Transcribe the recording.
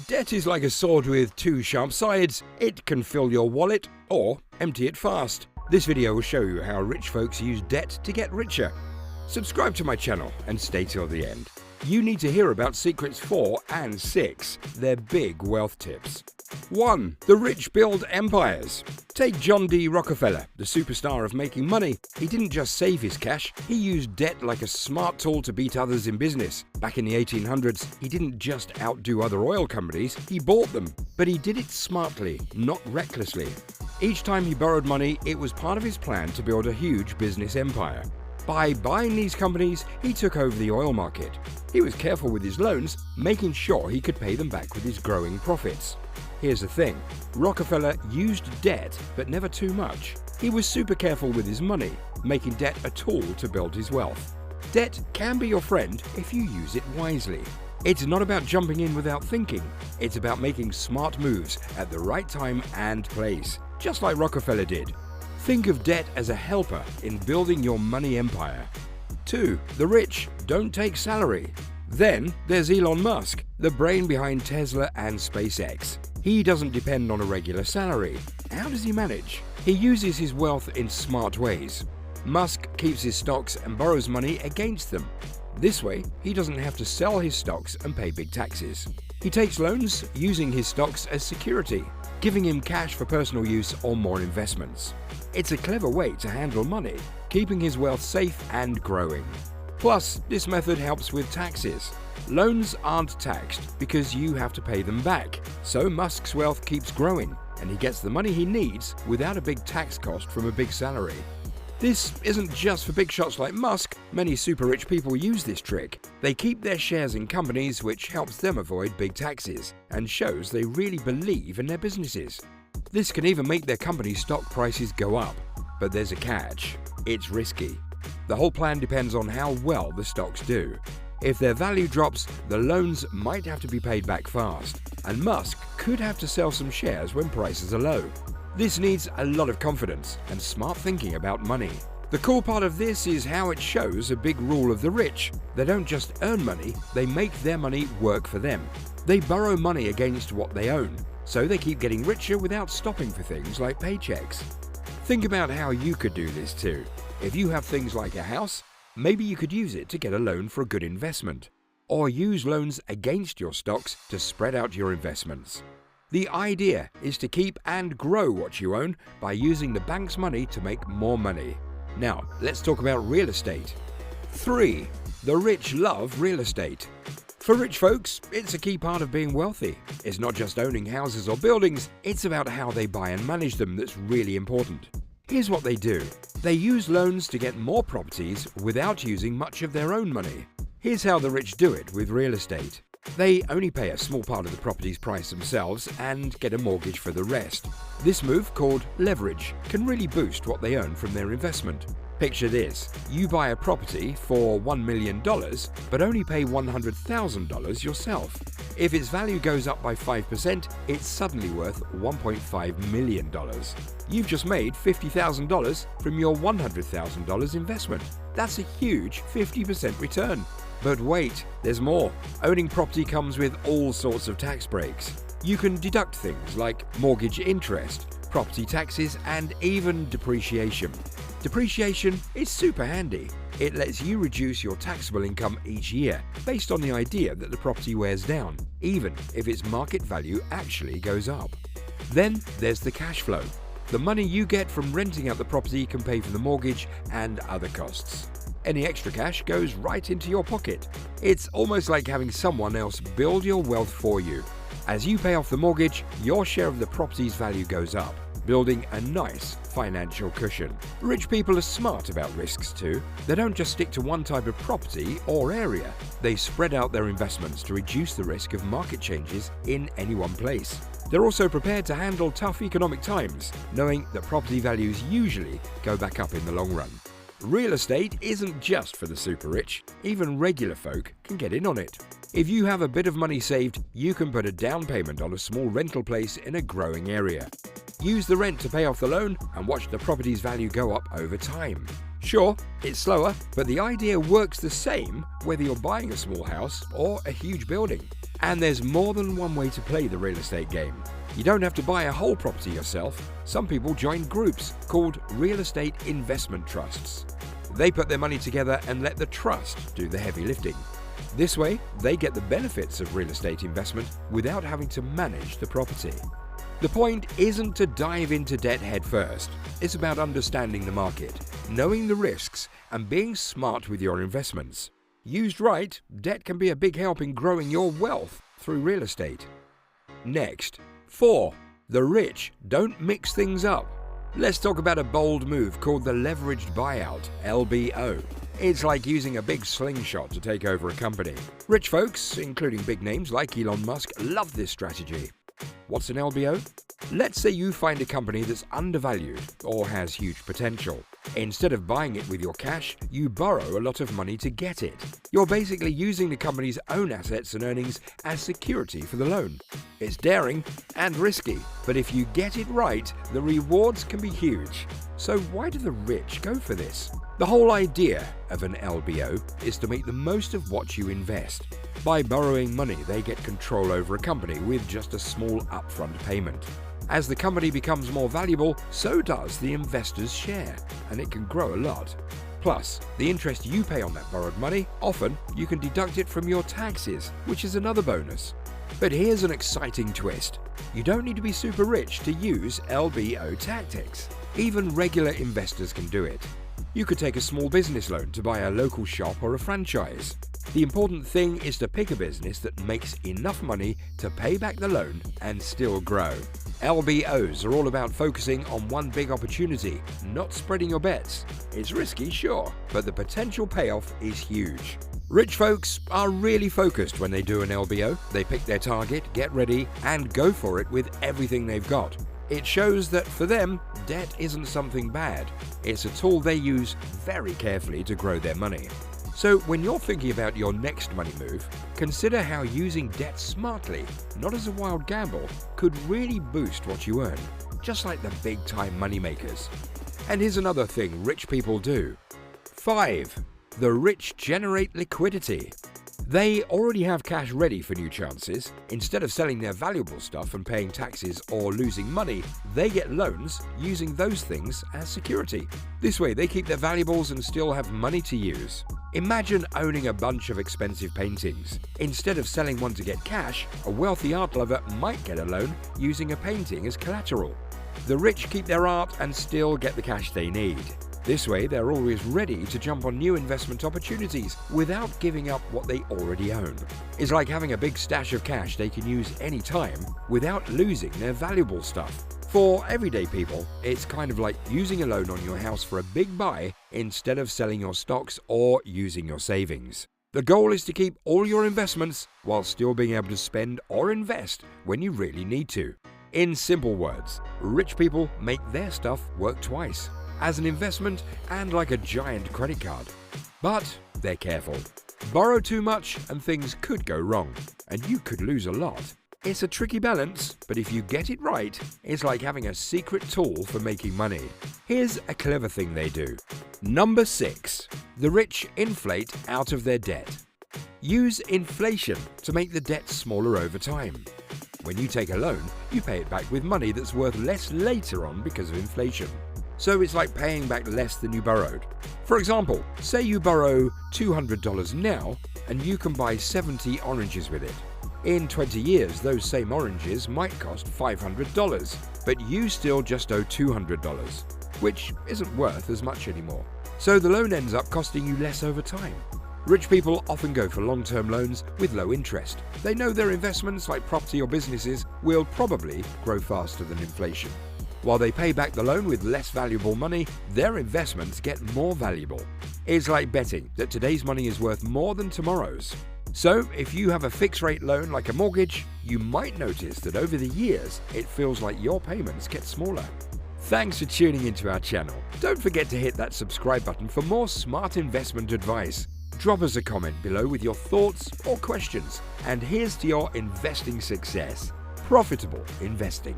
Debt is like a sword with two sharp sides. It can fill your wallet or empty it fast. This video will show you how rich folks use debt to get richer. Subscribe to my channel and stay till the end. You need to hear about secrets 4 and 6. They're big wealth tips. 1. The rich build empires. Take John D. Rockefeller, the superstar of making money. He didn't just save his cash, he used debt like a smart tool to beat others in business. Back in the 1800s, he didn't just outdo other oil companies, he bought them. But he did it smartly, not recklessly. Each time he borrowed money, it was part of his plan to build a huge business empire. By buying these companies, he took over the oil market. He was careful with his loans, making sure he could pay them back with his growing profits. Here's the thing, Rockefeller used debt, but never too much. He was super careful with his money, making debt a tool to build his wealth. Debt can be your friend if you use it wisely. It's not about jumping in without thinking. It's about making smart moves at the right time and place, just like Rockefeller did. Think of debt as a helper in building your money empire. 2. The rich don't take salary. Then there's Elon Musk, the brain behind Tesla and SpaceX. He doesn't depend on a regular salary. How does he manage? He uses his wealth in smart ways. Musk keeps his stocks and borrows money against them. This way, he doesn't have to sell his stocks and pay big taxes. He takes loans using his stocks as security, giving him cash for personal use or more investments. It's a clever way to handle money, keeping his wealth safe and growing. Plus, this method helps with taxes. Loans aren't taxed because you have to pay them back, so Musk's wealth keeps growing and he gets the money he needs without a big tax cost from a big salary. This isn't just for big shots like Musk. Many super rich people use this trick. They keep their shares in companies, which helps them avoid big taxes and shows they really believe in their businesses. This can even make their company's stock prices go up. But there's a catch. It's risky. The whole plan depends on how well the stocks do. If their value drops, the loans might have to be paid back fast, and Musk could have to sell some shares when prices are low. This needs a lot of confidence and smart thinking about money. The cool part of this is how it shows a big rule of the rich. They don't just earn money, they make their money work for them. They borrow money against what they own, so they keep getting richer without stopping for things like paychecks. Think about how you could do this too. If you have things like a house, maybe you could use it to get a loan for a good investment, or use loans against your stocks to spread out your investments. The idea is to keep and grow what you own by using the bank's money to make more money. Now, let's talk about real estate. 3. The rich love real estate. For rich folks, it's a key part of being wealthy. It's not just owning houses or buildings, it's about how they buy and manage them that's really important. Here's what they do. They use loans to get more properties without using much of their own money. Here's how the rich do it with real estate. They only pay a small part of the property's price themselves and get a mortgage for the rest. This move, called leverage, can really boost what they earn from their investment. Picture this, you buy a property for $1 million, but only pay $100,000 yourself. If its value goes up by 5%, it's suddenly worth $1.5 million. You've just made $50,000 from your $100,000 investment. That's a huge 50% return. But wait, there's more. Owning property comes with all sorts of tax breaks. You can deduct things like mortgage interest, property taxes, and even depreciation. Depreciation is super handy. It lets you reduce your taxable income each year based on the idea that the property wears down, even if its market value actually goes up. Then there's the cash flow. The money you get from renting out the property can pay for the mortgage and other costs. Any extra cash goes right into your pocket. It's almost like having someone else build your wealth for you. As you pay off the mortgage, your share of the property's value goes up, building a nice financial cushion. Rich people are smart about risks too. They don't just stick to one type of property or area. They spread out their investments to reduce the risk of market changes in any one place. They're also prepared to handle tough economic times, knowing that property values usually go back up in the long run. Real estate isn't just for the super rich. Even regular folk can get in on it. If you have a bit of money saved, you can put a down payment on a small rental place in a growing area. Use the rent to pay off the loan and watch the property's value go up over time. Sure, it's slower, but the idea works the same whether you're buying a small house or a huge building. And there's more than one way to play the real estate game. You don't have to buy a whole property yourself. Some people join groups called real estate investment trusts. They put their money together and let the trust do the heavy lifting. This way, they get the benefits of real estate investment without having to manage the property. The point isn't to dive into debt head first. It's about understanding the market, knowing the risks, and being smart with your investments. Used right, debt can be a big help in growing your wealth through real estate. Next, 4. The rich don't mix things up. Let's talk about a bold move called the leveraged buyout, LBO. It's like using a big slingshot to take over a company. Rich folks, including big names like Elon Musk, love this strategy. What's an LBO? Let's say you find a company that's undervalued or has huge potential. Instead of buying it with your cash, you borrow a lot of money to get it. You're basically using the company's own assets and earnings as security for the loan. It's daring and risky, but if you get it right, the rewards can be huge. So why do the rich go for this? The whole idea of an LBO is to make the most of what you invest. By borrowing money, they get control over a company with just a small upfront payment. As the company becomes more valuable, so does the investor's share, and it can grow a lot. Plus, the interest you pay on that borrowed money, often you can deduct it from your taxes, which is another bonus. But here's an exciting twist. You don't need to be super rich to use LBO tactics. Even regular investors can do it. You could take a small business loan to buy a local shop or a franchise. The important thing is to pick a business that makes enough money to pay back the loan and still grow. LBOs are all about focusing on one big opportunity, not spreading your bets. It's risky, sure, but the potential payoff is huge. Rich folks are really focused when they do an LBO. They pick their target, get ready, and go for it with everything they've got. It shows that for them, debt isn't something bad. It's a tool they use very carefully to grow their money. So when you're thinking about your next money move, consider how using debt smartly, not as a wild gamble, could really boost what you earn, just like the big-time moneymakers. And here's another thing rich people do. 5. The rich generate liquidity. They already have cash ready for new chances. Instead of selling their valuable stuff and paying taxes or losing money, they get loans using those things as security. This way, they keep their valuables and still have money to use. Imagine owning a bunch of expensive paintings. Instead of selling one to get cash, a wealthy art lover might get a loan using a painting as collateral. The rich keep their art and still get the cash they need. This way, they're always ready to jump on new investment opportunities without giving up what they already own. It's like having a big stash of cash they can use anytime without losing their valuable stuff. For everyday people, it's kind of like using a loan on your house for a big buy instead of selling your stocks or using your savings. The goal is to keep all your investments while still being able to spend or invest when you really need to. In simple words, rich people make their stuff work twice, as an investment and like a giant credit card. But they're careful. Borrow too much and things could go wrong, and you could lose a lot. It's a tricky balance, but if you get it right, it's like having a secret tool for making money. Here's a clever thing they do. Number 6. The rich inflate out of their debt. Use inflation to make the debt smaller over time. When you take a loan, you pay it back with money that's worth less later on because of inflation. So it's like paying back less than you borrowed. For example, say you borrow $200 now and you can buy 70 oranges with it. In 20 years, those same oranges might cost $500, but you still just owe $200, which isn't worth as much anymore. So the loan ends up costing you less over time. Rich people often go for long-term loans with low interest. They know their investments, like property or businesses, will probably grow faster than inflation. While they pay back the loan with less valuable money, their investments get more valuable. It's like betting that today's money is worth more than tomorrow's. So, if you have a fixed-rate loan like a mortgage, you might notice that over the years, it feels like your payments get smaller. Thanks for tuning into our channel. Don't forget to hit that subscribe button for more smart investment advice. Drop us a comment below with your thoughts or questions. And here's to your investing success. Profitable investing.